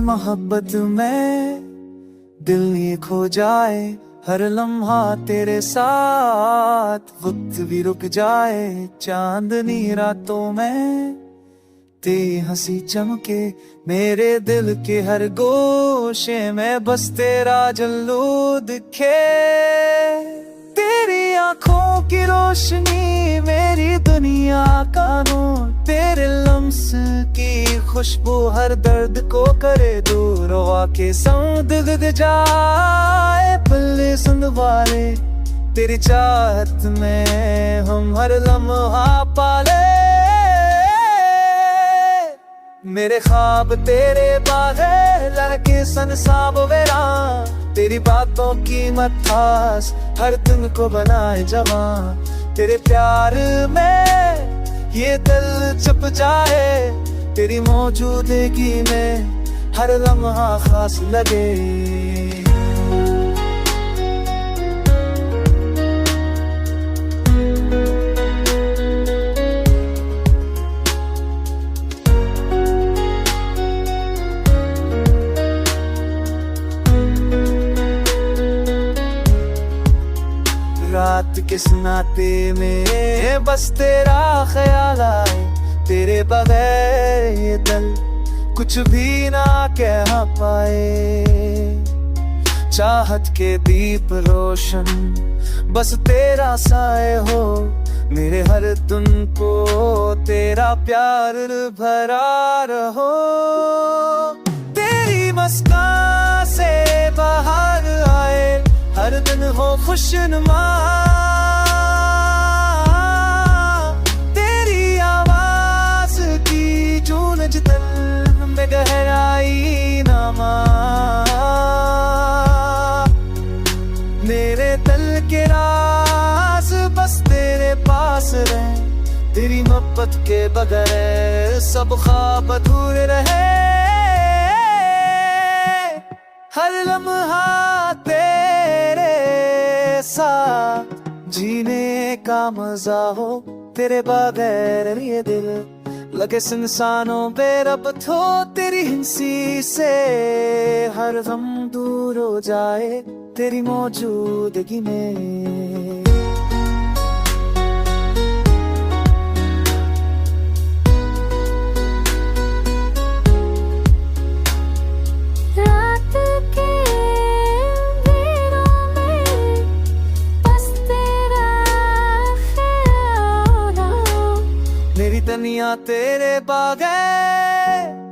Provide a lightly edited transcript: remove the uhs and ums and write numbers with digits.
मोहब्बत में दिल ये खो जाए, हर लम्हा तेरे साथ वक्त भी रुक जाए। चांदनी रातों में तेरी हंसी चमके, मेरे दिल के हर गोशे में बस तेरा जल्लू दिखे। तेरी आंखों की रोशनी मेरी दुनिया का नूर, तेरे लम्स की खुशबू हर दर्द को करे दूर। आके संग दिल जाए पल्ले संभाले, तेरी चाहत में हम हर लम्हा पाले। मेरे ख्वाब तेरे बागे लड़के सन साब वेरा, तेरी बातों की मत्थास हर दिन को बनाए जवां। तेरे प्यार में ये दिल चुप जाए, तेरी मौजूदगी में हर लम्हा खास लगे। रात के सुनाते में बस तेरा ख्याल आए, तेरे बगैर ये दिल कुछ भी ना कह पाए। चाहत के दीप रोशन बस तेरा साए हो, मेरे हर दिन को तेरा प्यार भरा रहो। तेरी मुस्कान से बाहर आए, हर दिन हो खुशनुमा। तेरी आवाज की जूनज दिल में गहराई नमा। मेरे दिल के राज बस तेरे पास रहे, तेरी मोहब्बत के बगैर सब ख्वाब अधूरे रहे। हर लम्हा तेरे साथ जीने का मजा हो, तेरे बगैर ये दिल लगे इंसानों बेरब थो। तेरी हंसी से हर गम दूर हो जाए, तेरी मौजूदगी में। मेरी दुनिया तेरे बागे